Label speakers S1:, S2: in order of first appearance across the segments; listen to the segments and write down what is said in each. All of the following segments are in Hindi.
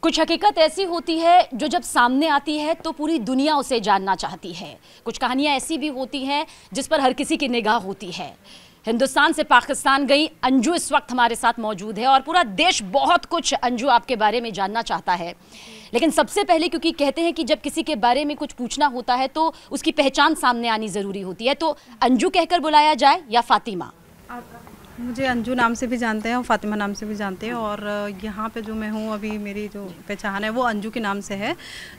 S1: कुछ हकीकत ऐसी होती है जो जब सामने आती है तो पूरी दुनिया उसे जानना चाहती है। कुछ कहानियां ऐसी भी होती हैं जिस पर हर किसी की निगाह होती है। हिंदुस्तान से पाकिस्तान गई अंजू इस वक्त हमारे साथ मौजूद है और पूरा देश बहुत कुछ अंजू आपके बारे में जानना चाहता है। लेकिन सबसे पहले, क्योंकि कहते हैं कि जब किसी के बारे में कुछ पूछना होता है तो उसकी पहचान सामने आनी ज़रूरी होती है, तो अंजू कहकर बुलाया जाए या फातिमा?
S2: मुझे अंजू नाम से भी जानते हैं और फातिमा नाम से भी जानते हैं, और यहाँ पे जो मैं हूँ अभी, मेरी जो पहचान है वो अंजू के नाम से है।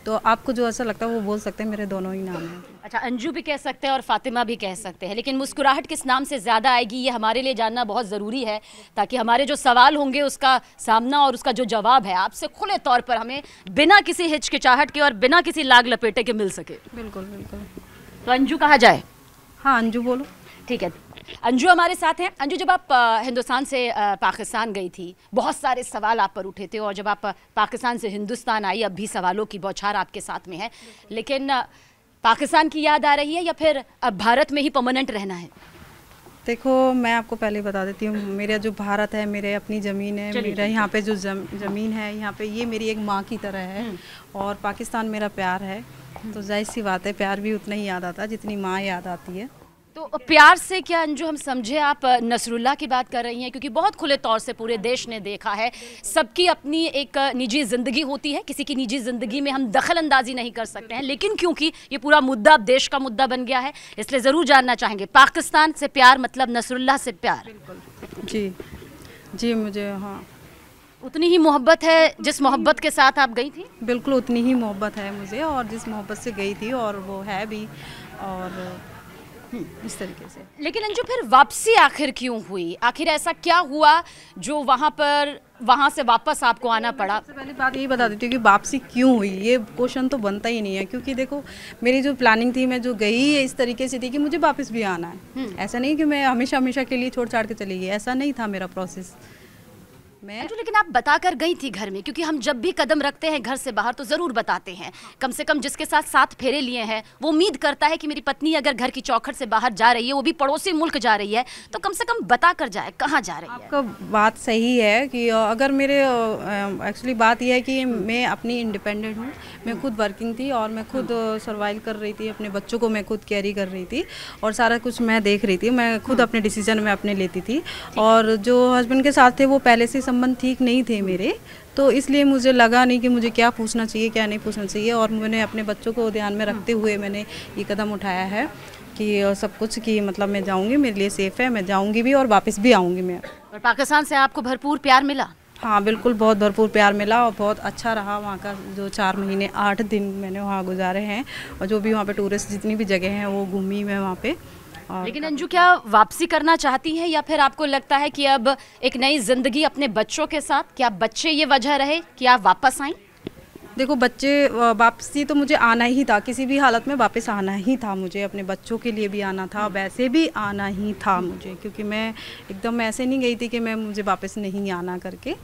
S2: तो आपको जो ऐसा लगता है वो बोल सकते हैं, मेरे दोनों ही नाम हैं।
S1: अच्छा, अंजू भी कह सकते हैं और फातिमा भी कह सकते हैं, लेकिन मुस्कुराहट किस नाम से ज़्यादा आएगी ये हमारे लिए जानना बहुत ज़रूरी है, ताकि हमारे जो सवाल होंगे उसका सामना और उसका जो जवाब है आपसे खुले तौर पर हमें बिना किसी हिचकिचाहट के और बिना किसी लाग लपेटे के मिल सके।
S2: बिल्कुल बिल्कुल।
S1: तो अंजू कहा जाए?
S2: हाँ, अंजू बोलो।
S1: ठीक है, अंजू हमारे साथ हैं। अंजू, जब आप हिंदुस्तान से पाकिस्तान गई थी, बहुत सारे सवाल आप पर उठे थे, और जब आप पाकिस्तान से हिंदुस्तान आई, अब भी सवालों की बौछार आपके साथ में है, लेकिन पाकिस्तान की याद आ रही है या फिर अब भारत में ही परमानेंट रहना है?
S2: देखो, मैं आपको पहले बता देती हूँ, मेरा जो भारत है, मेरे अपनी ज़मीन है, मेरा यहाँ पे जो ज़मीन है, यहाँ पे ये मेरी एक माँ की तरह है, और पाकिस्तान मेरा प्यार है। तो जाहिर सी बात है, प्यार भी उतना ही याद आता है जितनी माँ याद आती है।
S1: तो प्यार से क्या अंजू हम समझे आप नसरुल्लाह की बात कर रही हैं? क्योंकि बहुत खुले तौर से पूरे देश ने देखा है, सबकी अपनी एक निजी ज़िंदगी होती है, किसी की निजी ज़िंदगी में हम दखल अंदाजी नहीं कर सकते हैं, लेकिन क्योंकि ये पूरा मुद्दा अब देश का मुद्दा बन गया है, इसलिए ज़रूर जानना चाहेंगे, पाकिस्तान से प्यार मतलब नसरुल्लाह से प्यार?
S2: जी जी, मुझे हाँ
S1: उतनी ही मोहब्बत है जिस मोहब्बत के साथ आप गई थी?
S2: बिल्कुल उतनी ही मोहब्बत है मुझे, और जिस मोहब्बत से गई थी, और वो है भी, और इस तरीके से।
S1: लेकिन अंजू, फिर वापसी आखिर क्यों हुई? आखिर ऐसा क्या हुआ जो वहाँ से वापस आपको आना पड़ा?
S2: सबसे पहली बात यही बता देती हूँ कि वापसी क्यों हुई, ये क्वेश्चन तो बनता ही नहीं है, क्योंकि देखो, मेरी जो प्लानिंग थी, मैं जो गई इस तरीके से थी कि मुझे वापस भी आना है। ऐसा नहीं कि मैं हमेशा हमेशा के लिए छोड़ छाड़ के चली गई, ऐसा नहीं था मेरा प्रोसेस।
S1: लेकिन आप बताकर गई थी घर में, क्योंकि हम जब भी कदम रखते हैं घर से बाहर तो ज़रूर बताते हैं। कम से कम जिसके साथ 7 फेरे लिए हैं वो उम्मीद करता है कि मेरी पत्नी अगर घर की चौखट से बाहर जा रही है, वो भी पड़ोसी मुल्क जा रही है, तो कम से कम बता कर जाए कहाँ जा रही है।
S2: आपका बात सही है कि अगर मेरे एक्चुअली बात यह है कि मैं अपनी इंडिपेंडेंट हूँ, मैं खुद वर्किंग थी, और मैं खुद सर्वाइव कर रही थी, अपने बच्चों को मैं खुद कैरी कर रही थी, और सारा कुछ मैं देख रही थी, मैं खुद अपने डिसीजन में अपने लेती थी। और जो हस्बैंड के साथ थे वो पहले से संबंध ठीक नहीं थे मेरे, तो इसलिए मुझे लगा नहीं कि मुझे क्या पूछना चाहिए क्या नहीं पूछना चाहिए, और मैंने अपने बच्चों को ध्यान में रखते हुए मैंने ये कदम उठाया है कि सब कुछ कि मतलब मैं जाऊंगी, मेरे लिए सेफ़ है, मैं जाऊंगी भी और वापस भी आऊंगी मैं।
S1: और पाकिस्तान से आपको भरपूर प्यार मिला?
S2: हाँ बिल्कुल, बहुत भरपूर प्यार मिला, और बहुत अच्छा रहा वहाँ का जो 4 महीने 8 दिन मैंने वहाँ गुजारे हैं, और जो भी वहाँ पे टूरिस्ट जितनी भी जगह हैं वो घूमी मैं वहाँ पे।
S1: लेकिन अंजू, क्या वापसी करना चाहती हैं या फिर आपको लगता है कि अब एक नई जिंदगी अपने बच्चों के साथ, क्या बच्चे ये वजह रहे कि आप वापस आईं?
S2: देखो, बच्चे वापसी तो मुझे आना ही था, किसी भी हालत में वापस आना ही था मुझे, अपने बच्चों के लिए भी आना था, वैसे भी आना ही था मुझे, क्योंकि मैं एकदम ऐसे नहीं गई थी कि मुझे वापस नहीं आना करके,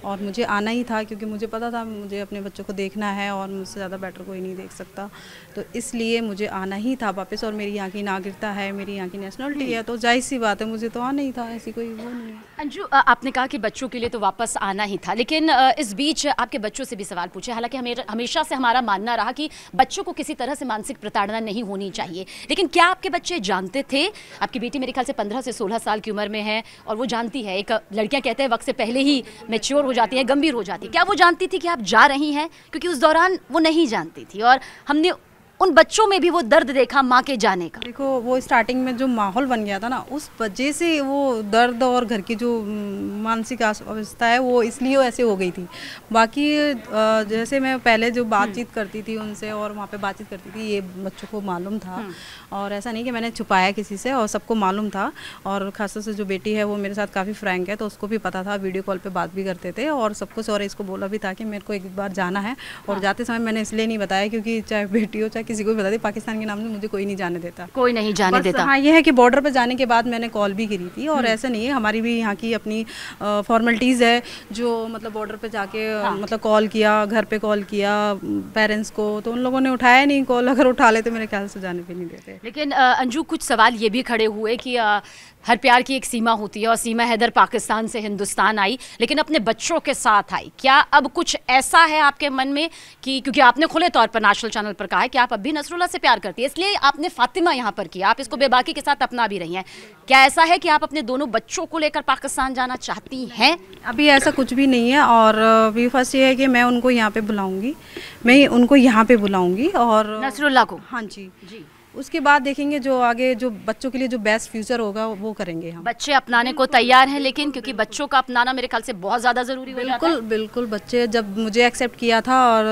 S2: और मुझे आना ही था, क्योंकि मुझे पता था मुझे अपने बच्चों को देखना है और मुझसे ज़्यादा बेटर कोई नहीं देख सकता, तो इसलिए मुझे आना ही था वापस। और मेरी यहाँ की नागरिकता है, मेरी यहाँ की नेशनलिटी है, तो जाहिर सी बात है मुझे तो आना ही था, ऐसी कोई वो नहीं है।
S1: अंजू, आपने कहा कि बच्चों के लिए तो वापस आना ही था, लेकिन इस बीच आपके बच्चों से भी सवाल पूछे। हालांकि हमेशा से हमारा मानना रहा कि बच्चों को किसी तरह से मानसिक प्रताड़ना नहीं होनी चाहिए, लेकिन क्या आपके बच्चे जानते थे? आपकी बेटी मेरे ख्याल से 15 से 16 साल की उम्र में है, और वो जानती है, एक लड़कियां कहते हैं वक्त से पहले ही मैच्योर हो जाती है, गंभीर हो जाती है, क्या वो जानती थी कि आप जा रही हैं? क्योंकि उस दौरान वो नहीं जानती थी, और हमने उन बच्चों में भी वो दर्द देखा माँ के जाने का।
S2: देखो, वो स्टार्टिंग में जो माहौल बन गया था ना, उस वजह से वो दर्द और घर की जो मानसिक अवस्था है वो इसलिए ऐसे हो गई थी। बाकी जैसे मैं पहले जो बातचीत करती थी उनसे और वहाँ पे बातचीत करती थी, ये बच्चों को मालूम था, और ऐसा नहीं कि मैंने छुपाया किसी से, और सबको मालूम था। और खासतौर से जो बेटी है वो मेरे साथ काफ़ी फ्रैंक है, तो उसको भी पता था, वीडियो कॉल पे बात भी करते थे और सब कुछ। और इसको बोला भी था कि मेरे को एक बार जाना है, और जाते समय मैंने इसलिए नहीं बताया क्योंकि चाहे बेटी हो चाहे किसी को भी बताती, पाकिस्तान के नाम से मुझे कोई नहीं जाने देता,
S1: कोई नहीं जाने देता।
S2: हाँ ये है कि बॉर्डर पे जाने के बाद मैंने कॉल भी करी थी, और ऐसा नहीं है, हमारी भी यहाँ की अपनी फॉर्मेलिटीज़ है जो मतलब बॉर्डर पे जाके मतलब कॉल किया, घर पे कॉल किया पेरेंट्स को, तो उन लोगों ने उठाया नहीं कॉल, अगर उठा लेते मेरे ख्याल से जाने भी नहीं देते।
S1: लेकिन अंजू कुछ सवाल ये भी खड़े हुए कि हर प्यार की एक सीमा होती है और सीमा हैदर पाकिस्तान से हिंदुस्तान आई लेकिन अपने बच्चों के साथ आई। क्या अब कुछ ऐसा है आपके मन में कि क्योंकि आपने खुले तौर पर नेशनल चैनल पर कहा है कि आप अब भी नसरुल्लाह से प्यार करती है, इसलिए आपने फातिमा यहाँ पर किया, आप इसको बेबाकी के साथ अपना भी रही हैं, क्या ऐसा है कि आप अपने दोनों बच्चों को लेकर पाकिस्तान जाना चाहती हैं?
S2: अभी ऐसा कुछ भी नहीं है, और अभी फर्स्ट ये है कि मैं उनको यहाँ पे बुलाऊंगी, मैं उनको यहाँ पे बुलाऊंगी और
S1: नसरुल्लाह को।
S2: हाँ जी जी, उसके बाद देखेंगे जो आगे जो बच्चों के लिए जो बेस्ट फ्यूचर होगा वो करेंगे हम।
S1: बच्चे अपनाने को तैयार हैं, लेकिन क्योंकि बच्चों का अपनाना मेरे ख्याल से बहुत ज़्यादा ज़रूरी हो जाता है।
S2: बिल्कुल बच्चे जब मुझे एक्सेप्ट किया था और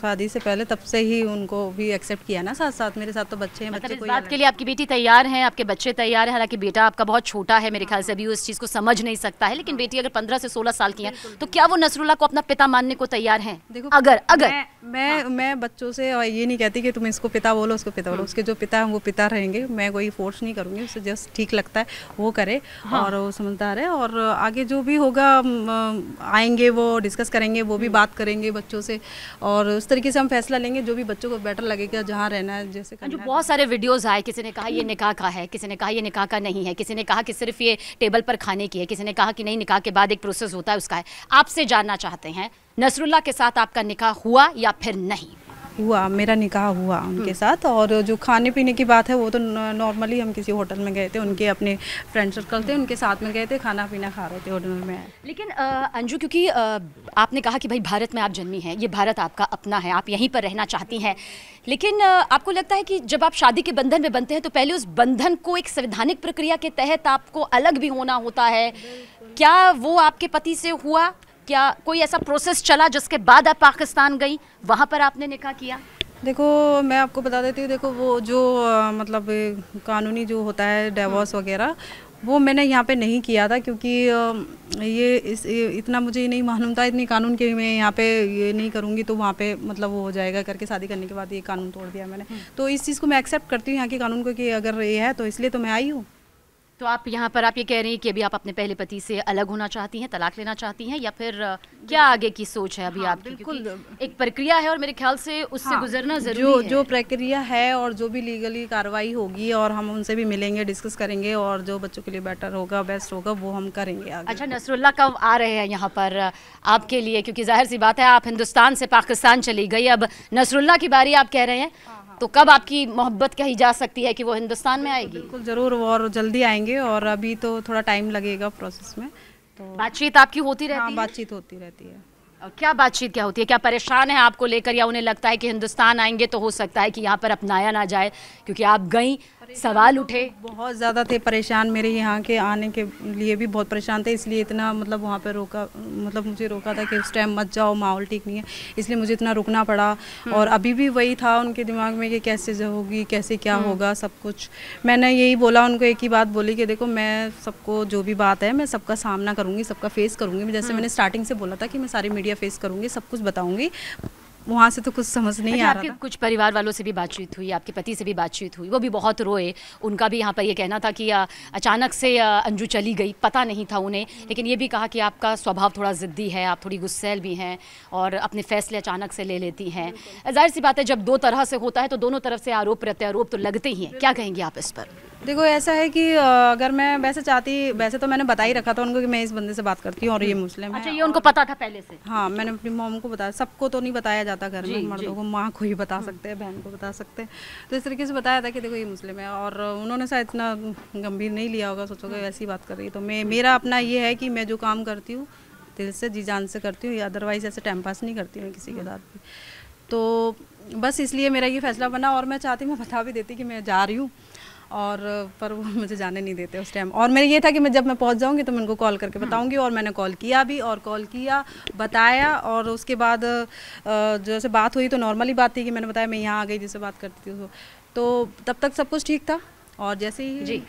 S2: शादी से पहले तब से ही उनको भी एक्सेप्ट किया ना, साथ साथ मेरे साथ तो बच्चे हैं।
S1: मतलब
S2: बच्चे
S1: इस
S2: कोई
S1: बात के लिए आपकी बेटी तैयार है, आपके बच्चे तैयार हैं, हालांकि बेटा आपका बहुत छोटा है, मेरे ख्याल से अभी उस चीज़ को समझ नहीं सकता है, लेकिन बेटी अगर 15 से 16 साल की है तो क्या वो नसरुल्लाह को अपना पिता मानने को तैयार हैं?
S2: देखो
S1: अगर
S2: मैं बच्चों से ये नहीं कहती कि तुम इसको पिता बोलो उसको पिता बोलो, उसके जो पिता है वो पिता रहेंगे, मैं कोई फोर्स नहीं करूँगी, उसे जस्ट ठीक लगता है वो करे। और वो समझदार है, और आगे जो भी होगा आएंगे वो डिस्कस करेंगे, वो भी बात करेंगे बच्चों से, और उस तरीके से हम फैसला लेंगे जो भी बच्चों को बेटर लगेगा, जहाँ रहना है जैसे करना
S1: जो
S2: है।
S1: बहुत सारे वीडियोस आए, किसी ने कहा ये निकाह का है, किसी ने कहा ये निकाह का नहीं है, किसी ने कहा कि सिर्फ ये टेबल पर खाने की है, किसी ने कहा कि नहीं निकाह के बाद एक प्रोसेस होता है उसका है। आपसे जानना चाहते हैं नसरुल्लाह के साथ आपका निकाह हुआ या फिर नहीं
S2: हुआ? मेरा निकाह हुआ उनके साथ, और जो खाने पीने की बात है वो तो नॉर्मली हम किसी होटल में गए थे, उनके अपने फ्रेंड सर्कल थे, उनके साथ में गए थे, खाना पीना खा रहे थे होटल में।
S1: लेकिन अंजू, क्योंकि आपने कहा कि भाई भारत में आप जन्मी हैं, ये भारत आपका अपना है, आप यहीं पर रहना चाहती हैं, लेकिन आपको लगता है कि जब आप शादी के बंधन में बनते हैं तो पहले उस बंधन को एक संवैधानिक प्रक्रिया के तहत आपको अलग भी होना होता है, क्या वो आपके पति से हुआ? क्या कोई ऐसा प्रोसेस चला जिसके बाद आप पाकिस्तान गई, वहाँ पर आपने निकाह किया?
S2: देखो मैं आपको बता देती हूँ, देखो वो जो मतलब कानूनी जो होता है डिवोर्स वगैरह, वो मैंने यहाँ पे नहीं किया था, क्योंकि ये इतना मुझे नहीं मालूम था, इतनी कानून के मैं यहाँ पे ये नहीं करूँगी तो वहाँ पे मतलब वो हो जाएगा करके शादी करने के बाद ये कानून तोड़ दिया मैंने। तो इस चीज़ को मैं एक्सेप्ट करती हूँ यहाँ के कानून को, कि अगर ये है तो इसलिए तो मैं आई हूँ।
S1: तो आप यहाँ पर आप ये कह रही हैं कि अभी आप अपने पहले पति से अलग होना चाहती हैं, तलाक लेना चाहती हैं, या फिर क्या आगे की सोच है अभी आपकी?
S2: बिल्कुल
S1: एक प्रक्रिया है और मेरे ख्याल से उससे गुजरना जरूरी है।
S2: जो प्रक्रिया है और जो भी लीगली कार्रवाई होगी, और हम उनसे भी मिलेंगे, डिस्कस करेंगे, और जो बच्चों के लिए बेटर होगा, बेस्ट होगा, वो हम करेंगे आगे।
S1: अच्छा, नसरुल्लाह कब आ रहे हैं यहाँ पर आपके लिए? क्योंकि जाहिर सी बात है आप हिंदुस्तान से पाकिस्तान चली गई, अब नसरुल्लाह की बारी आप कह रहे हैं, तो कब आपकी मोहब्बत कही जा सकती है कि वो हिंदुस्तान में आएगी?
S2: बिल्कुल ज़रूर, और जल्दी आएंगे, और अभी तो थोड़ा टाइम लगेगा प्रोसेस में। तो
S1: बातचीत आपकी होती रहती है?
S2: बातचीत होती रहती है।
S1: और क्या बातचीत क्या होती है? क्या परेशान है आपको लेकर, या उन्हें लगता है कि हिंदुस्तान आएंगे तो हो सकता है कि यहाँ पर अपनाया ना जाए, क्योंकि आप गई, सवाल उठे?
S2: बहुत ज़्यादा थे परेशान, मेरे यहाँ के आने के लिए भी बहुत परेशान थे, इसलिए इतना मतलब वहाँ पे रोका, मतलब मुझे रोका था कि उस टाइम मत जाओ, माहौल ठीक नहीं है, इसलिए मुझे इतना रुकना पड़ा। और अभी भी वही था उनके दिमाग में कि कैसे होगी, कैसे क्या होगा, सब कुछ। मैंने यही बोला उनको, एक ही बात बोली कि देखो मैं सबको जो भी बात है मैं सबका सामना करूँगी, सबका फेस करूँगी, जैसे मैंने स्टार्टिंग से बोला था कि मैं सारी मीडिया फेस करूँगी, सब कुछ बताऊँगी। वहाँ से तो कुछ समझ नहीं आ रहा था।
S1: कुछ परिवार वालों से भी बातचीत हुई, आपके पति से भी बातचीत हुई, वो भी बहुत रोए, उनका भी यहाँ पर ये कहना था कि अचानक से अंजू चली गई, पता नहीं था उन्हें, लेकिन ये भी कहा कि आपका स्वभाव थोड़ा ज़िद्दी है, आप थोड़ी गुस्सैल भी हैं और अपने फैसले अचानक से ले लेती हैं। जाहिर सी बात है जब दो तरह से होता है तो दोनों तरफ से आरोप प्रत्यारोप तो लगते ही हैं, क्या कहेंगे आप इस पर?
S2: देखो ऐसा है कि अगर मैं वैसे तो मैंने बता ही रखा था उनको कि मैं इस बंदे से बात करती हूँ और ये मुस्लिम है।
S1: अच्छा, ये उनको पता था पहले से?
S2: हाँ, मैंने अपनी मॉम को बताया, सबको तो नहीं बताया जाता घर में, मर्दों को, माँ को ही बता सकते हैं, बहन को बता सकते हैं, तो इस तरीके से बताया था कि देखो ये मुस्लिम है, और उन्होंने शायद इतना गंभीर नहीं लिया होगा, सोचोगे ऐसी बात कर रही है। तो मेरा अपना ये है कि मैं जो काम करती हूँ दिल से जी जान से करती हूँ, या अदरवाइज ऐसे टाइम पास नहीं करती हूँ किसी के साथ भी। तो बस इसलिए मेरा ये फैसला बना, और मैं चाहती, मैं बता भी देती कि मैं जा रही हूँ, और पर वो मुझे जाने नहीं देते उस टाइम। और मेरा ये था कि मैं जब मैं पहुंच जाऊंगी तो मैं उनको कॉल करके बताऊंगी, और मैंने कॉल किया भी, और कॉल किया, बताया, और उसके बाद जैसे बात हुई तो नॉर्मली बात थी कि मैंने बताया मैं यहाँ आ गई, जैसे बात करती थी, तो तब तक सब कुछ ठीक था। और जैसे ही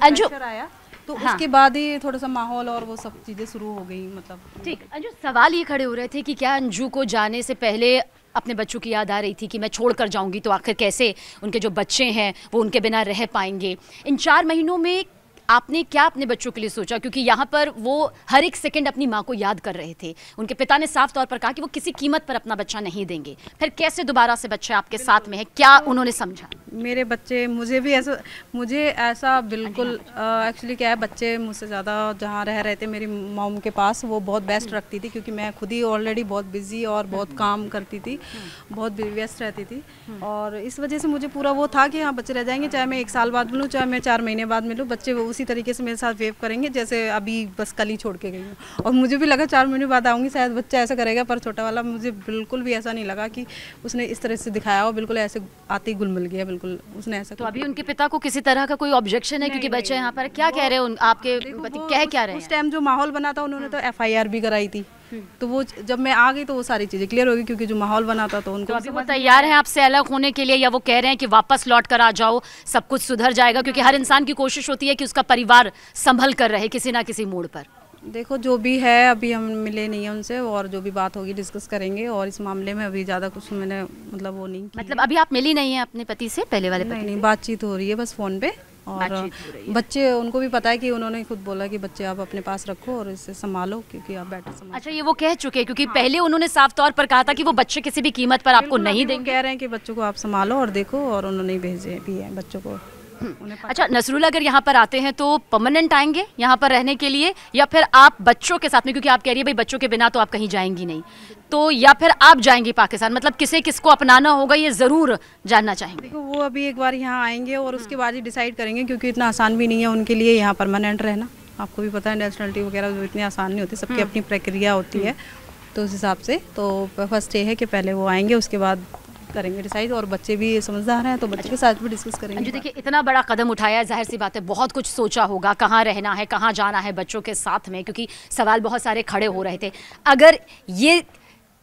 S1: अंजू
S2: आया तो उसके बाद ही थोड़ा सा माहौल और वो सब चीज़ें शुरू हो गई। मतलब
S1: ठीक, अंजू, सवाल ये खड़े हो रहे थे कि क्या अंजू को जाने से पहले अपने बच्चों की याद आ रही थी कि मैं छोड़ कर जाऊंगी तो आखिर कैसे उनके जो बच्चे हैं वो उनके बिना रह पाएंगे। इन 4 महीनों में आपने क्या अपने बच्चों के लिए सोचा, क्योंकि यहाँ पर वो हर एक सेकंड अपनी माँ को याद कर रहे थे। उनके पिता ने साफ तौर पर कहा कि वो किसी कीमत पर अपना बच्चा नहीं देंगे। फिर कैसे दोबारा से बच्चे आपके साथ में है, क्या उन्होंने समझा?
S2: मेरे बच्चे मुझे ऐसा बिल्कुल एक्चुअली क्या है, बच्चे मुझसे ज़्यादा जहाँ रह रहे थे मेरी मॉम के पास वो बहुत बेस्ट रखती थी, क्योंकि मैं खुद ही ऑलरेडी बहुत बिजी और बहुत काम करती थी, बहुत व्यस्त रहती थी, और इस वजह से मुझे पूरा वो था कि हाँ बच्चे रह जाएंगे, चाहे मैं 1 साल बाद मिलूँ चाहे मैं 4 महीने बाद मिलूँ, बच्चे उसी तरीके से मेरे साथ वेव करेंगे जैसे अभी बस कल ही छोड़ के गई हूँ। और मुझे भी लगा 4 महीने बाद आऊँगी शायद बच्चा ऐसा करेगा, पर छोटा वाला मुझे बिल्कुल भी ऐसा नहीं लगा कि उसने इस तरह से दिखाया हो, बिल्कुल ऐसे आते ही घुल मिल गया, बिल्कुल उसने ऐसा।
S1: तो अभी उनके पिता को किसी तरह का कोई ऑब्जेक्शन है? क्योंकि बच्चे यहाँ पर क्या कह रहे हैं, आपके पति कह क्या रहे हैं?
S2: उस टाइम जो माहौल बना था उन्होंने तो FIR भी कराई थी, तो वो जब मैं आ गई तो वो सारी चीज़ें क्लियर हो गई, क्योंकि जो माहौल बना था तो उनको।
S1: तो अभी वो तैयार हैं आपसे अलग होने के लिए, या वो कह रहे हैं कि वापस लौट कर आ जाओ, सब कुछ सुधर जाएगा? क्योंकि हर इंसान की कोशिश होती है कि उसका परिवार संभल कर रहे किसी ना किसी मोड़ पर।
S2: देखो जो भी है, अभी हम मिले नहीं है उनसे, और जो भी बात होगी डिस्कस करेंगे, और इस मामले में अभी ज़्यादा कुछ मैंने मतलब वो नहीं की।
S1: मतलब अभी आप मिली नहीं है अपने पति से, पहले वाले पति?
S2: नहीं, बातचीत हो रही है बस फ़ोन पे, और बच्चे उनको भी पता है कि उन्होंने खुद बोला कि बच्चे आप अपने पास रखो और इसे संभालो, क्योंकि आप बेटर संभालो।
S1: अच्छा, ये वो कह चुके हैं? क्योंकि पहले उन्होंने साफ तौर पर कहा था कि वो बच्चे किसी भी कीमत पर आपको नहीं देंगे।
S2: कह रहे हैं कि बच्चों को आप संभालो और देखो, और उन्होंने भेजे भी है बच्चों को।
S1: अच्छा नसरुल्ला, अगर यहाँ पर आते हैं तो परमानेंट आएंगे यहाँ पर रहने के लिए, या फिर आप बच्चों के साथ में, क्योंकि आप कह रही है भाई बच्चों के बिना तो आप कहीं जाएंगी नहीं, तो या फिर आप जाएंगी पाकिस्तान? मतलब किसे किसको अपनाना होगा ये ज़रूर जानना चाहेंगे।
S2: देखो वो अभी एक बार यहाँ आएंगे और उसके बाद ही डिसाइड करेंगे, क्योंकि इतना आसान भी नहीं है उनके लिए यहाँ परमानेंट रहना। आपको भी पता है नेशनलिटी वगैरह जो इतनी आसान नहीं होती, सबकी अपनी प्रक्रिया होती है, तो उस हिसाब से तो फर्स्ट ये है कि पहले वो आएंगे, उसके बाद करेंगे डिसाइड, और बच्चे भी समझदार हैं तो बच्चे के साथ भी डिस्कस करेंगे।
S1: अंजू देखिए, इतना बड़ा कदम उठाया है, जाहिर सी बात है बहुत कुछ सोचा होगा, कहाँ रहना है, कहाँ जाना है बच्चों के साथ में, क्योंकि सवाल बहुत सारे खड़े हो रहे थे। अगर ये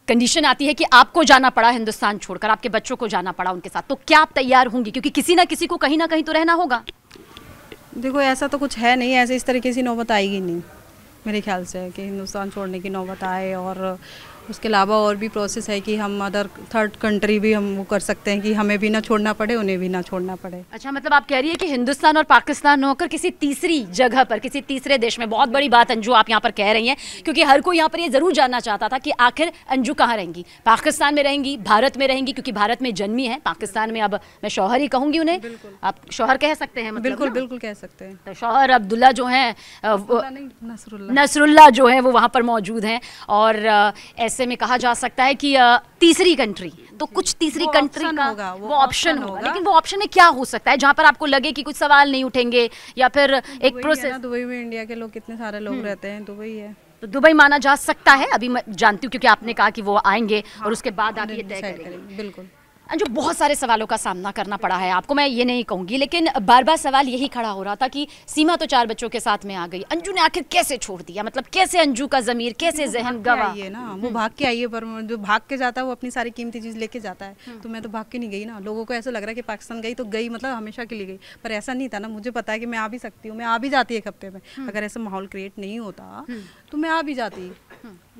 S1: कंडीशन आती है कि आपको जाना पड़ा हिंदुस्तान छोड़कर, आपके बच्चों को जाना पड़ा उनके साथ, तो क्या आप तैयार होंगी? क्योंकि किसी ना किसी को कहीं ना कहीं तो रहना होगा।
S2: देखो ऐसा तो कुछ है नहीं, ऐसे इस तरीके से नौबत आएगी नहीं मेरे ख्याल से कि हिंदुस्तान छोड़ने की नौबत आए, और उसके अलावा और भी प्रोसेस है कि हम अदर थर्ड कंट्री भी हम वो कर सकते हैं कि हमें भी ना छोड़ना पड़े, उन्हें भी ना छोड़ना पड़े।
S1: अच्छा, मतलब आप कह रही है कि हिंदुस्तान और पाकिस्तान होकर किसी तीसरी जगह पर, किसी तीसरे देश में। बहुत बड़ी बात अंजू आप यहाँ पर कह रही हैं, क्योंकि हर कोई यहाँ पर ये जरूर जानना चाहता था कि आखिर अंजू कहाँ रहेंगी, पाकिस्तान में रहेंगी, भारत में रहेंगी, क्योंकि भारत में जन्मी है, पाकिस्तान में अब मैं शौहर ही कहूँगी उन्हें, आप शौहर कह सकते हैं? मतलब
S2: बिल्कुल बिल्कुल कह सकते हैं।
S1: तो शौहर अब्दुल्ला जो हैं,
S2: नसरुल्ला
S1: जो है वो वहाँ पर मौजूद हैं, और ऐसे में कहा जा सकता है कि तीसरी कंट्री, तो कुछ तीसरी कंट्री का वो ऑप्शन होगा। लेकिन वो ऑप्शन में क्या हो सकता है जहाँ पर आपको लगे कि कुछ सवाल नहीं उठेंगे, या फिर एक प्रोसेस?
S2: दुबई में इंडिया के लोग कितने सारे लोग रहते हैं, दुबई है,
S1: तो दुबई माना जा सकता है। अभी मैं जानती हूँ क्योंकि आपने कहा कि वो आएंगे और उसके बाद आप ये तय करेंगे।
S2: बिल्कुल।
S1: अंजू, बहुत सारे सवालों का सामना करना पड़ा है आपको, मैं ये नहीं कहूँगी, लेकिन बार बार सवाल यही खड़ा हो रहा था कि सीमा तो 4 बच्चों के साथ में आ गई, अंजू ने आखिर कैसे छोड़ दिया? मतलब कैसे अंजू का ज़मीर, कैसे जहन गवा?
S2: ये ना वो भाग के आई है, पर जो भाग के जाता है वो अपनी सारी कीमती चीज़ लेके जाता है, तो मैं तो भाग के नहीं गई ना। लोगों को ऐसा लग रहा है कि पाकिस्तान गई तो गई, मतलब हमेशा के लिए गई, पर ऐसा नहीं था ना। मुझे पता है कि मैं आ भी सकती हूँ, मैं आ भी जाती 1 हफ्ते में, अगर ऐसा माहौल क्रिएट नहीं होता तो मैं आ भी जाती,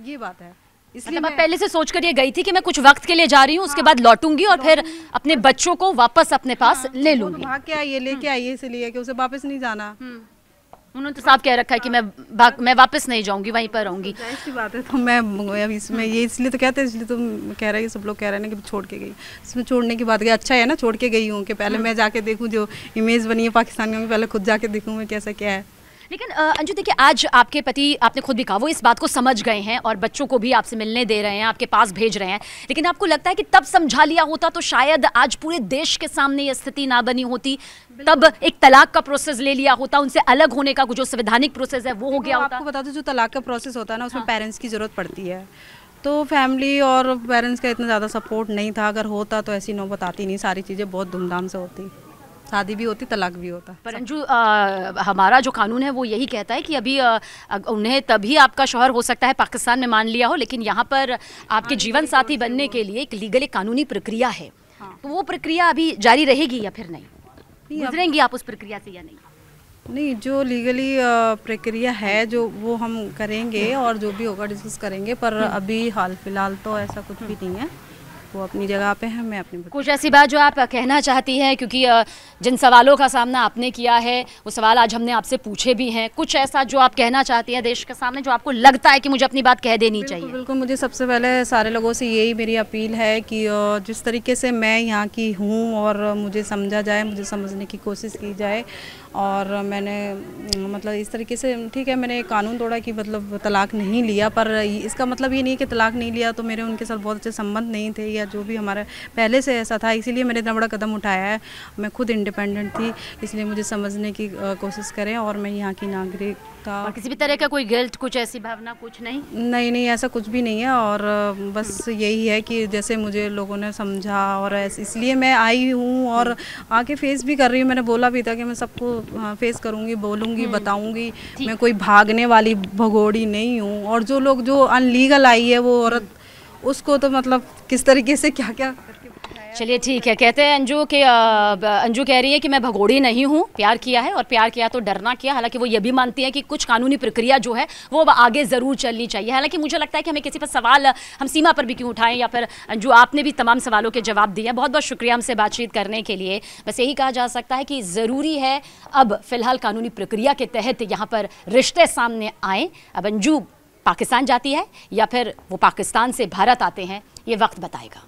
S2: ये बात है।
S1: इसलिए मतलब पहले से सोच कर ये गई थी कि मैं कुछ वक्त के लिए जा रही हूँ, उसके बाद लौटूंगी और फिर अपने बच्चों को वापस अपने पास ले लूंगी।
S2: भाग के आइए, लेके आइए, इसलिए कि उसे वापस नहीं जाना।
S1: उन्होंने तो साफ कह रखा है कि मैं वापस नहीं जाऊंगी, वहीं पर रहूंगी।
S2: ऐसी बात है, तो मैं अब इसमें ये इसलिए तो कहते हैं, इसलिए तो कह रहे हैं, सब लोग कह रहे हैं कि छोड़ के गई। इसमें छोड़ने की बात है, अच्छा है ना छोड़ के गई हूँ, कि पहले मैं जाके देखूँ, जो इमेज बनी है पाकिस्तान में, पहले खुद जाके देखूँ मैं कैसा क्या है।
S1: लेकिन अंजू देखिए, आज आपके पति, आपने खुद भी कहा, वो इस बात को समझ गए हैं और बच्चों को भी आपसे मिलने दे रहे हैं, आपके पास भेज रहे हैं, लेकिन आपको लगता है कि तब समझा लिया होता तो शायद आज पूरे देश के सामने ये स्थिति ना बनी होती, तब एक तलाक का प्रोसेस ले लिया होता, उनसे अलग होने का जो संवैधानिक प्रोसेस है वो हो गया होता?
S2: आपको बता दो, जो तलाक का प्रोसेस होता है ना, उसमें पेरेंट्स की जरूरत पड़ती है, तो फैमिली और पेरेंट्स का इतना ज़्यादा सपोर्ट नहीं था। अगर होता तो ऐसी नौबत आती नहीं, सारी चीज़ें बहुत धूमधाम से होती, शादी भी होती, तलाक भी होता।
S1: पर अंजू, हमारा जो कानून है वो यही कहता है कि अभी उन्हें तभी आपका शौहर हो सकता है पाकिस्तान में मान लिया हो, लेकिन यहाँ पर आपके जीवन साथी बनने के लिए एक लीगल, एक कानूनी प्रक्रिया है, तो वो प्रक्रिया अभी जारी रहेगी या फिर नहीं? गुजरेंगी आप उस प्रक्रिया से या नहीं?
S2: नहीं, जो लीगली प्रक्रिया है जो वो हम करेंगे, और जो भी होगा डिस्कस करेंगे, पर अभी हाल फिलहाल तो ऐसा कुछ भी नहीं है, वो अपनी जगह पे हैं, मैं अपनी।
S1: कुछ ऐसी बात जो आप कहना चाहती हैं, क्योंकि जिन सवालों का सामना आपने किया है वो सवाल आज हमने आपसे पूछे भी हैं, कुछ ऐसा जो आप कहना चाहती हैं देश के सामने जो आपको लगता है कि मुझे अपनी बात कह देनी चाहिए?
S2: बिल्कुल, मुझे सबसे पहले सारे लोगों से यही मेरी अपील है कि जिस तरीके से मैं यहाँ की हूँ और मुझे समझा जाए, मुझे समझने की कोशिश की जाए। और मैंने मतलब इस तरीके से, ठीक है मैंने कानून तोड़ा कि मतलब तलाक नहीं लिया, पर इसका मतलब ये नहीं कि तलाक नहीं लिया तो मेरे उनके साथ बहुत अच्छे संबंध नहीं थे या जो भी हमारा पहले से ऐसा था, इसीलिए मैंने इतना बड़ा कदम उठाया है। मैं खुद इंडिपेंडेंट थी, इसलिए मुझे समझने की कोशिश करें और मैं यहाँ की नागरिक का।
S1: और किसी भी तरह का कोई गिल्ट, कुछ ऐसी भावना कुछ नहीं?
S2: नहीं, ऐसा कुछ भी नहीं है। और बस यही है कि जैसे मुझे लोगों ने समझा और इसलिए मैं आई हूँ और आके फेस भी कर रही हूँ। मैंने बोला भी था कि मैं सबको फेस करूँगी, बोलूँगी, बताऊँगी। मैं कोई भागने वाली भगोड़ी नहीं हूँ। और जो लोग जो अनलीगल आई है वो औरत, उसको तो मतलब किस तरीके से क्या क्या।
S1: चलिए ठीक है, कहते हैं अंजू कि अंजू कह रही है कि मैं भगोड़ी नहीं हूँ, प्यार किया है और प्यार किया तो डरना किया। हालांकि वो ये भी मानती है कि कुछ कानूनी प्रक्रिया जो है वो अब आगे ज़रूर चलनी चाहिए। हालांकि मुझे लगता है कि हमें किसी पर सवाल हम सीमा पर भी क्यों उठाएं, या फिर अंजू आपने भी तमाम सवालों के जवाब दिए। बहुत बहुत शुक्रिया हमसे बातचीत करने के लिए। बस यही कहा जा सकता है कि ज़रूरी है अब फ़िलहाल कानूनी प्रक्रिया के तहत यहाँ पर रिश्ते सामने आएँ। अब अंजू पाकिस्तान जाती है या फिर वो पाकिस्तान से भारत आते हैं, ये वक्त बताएगा।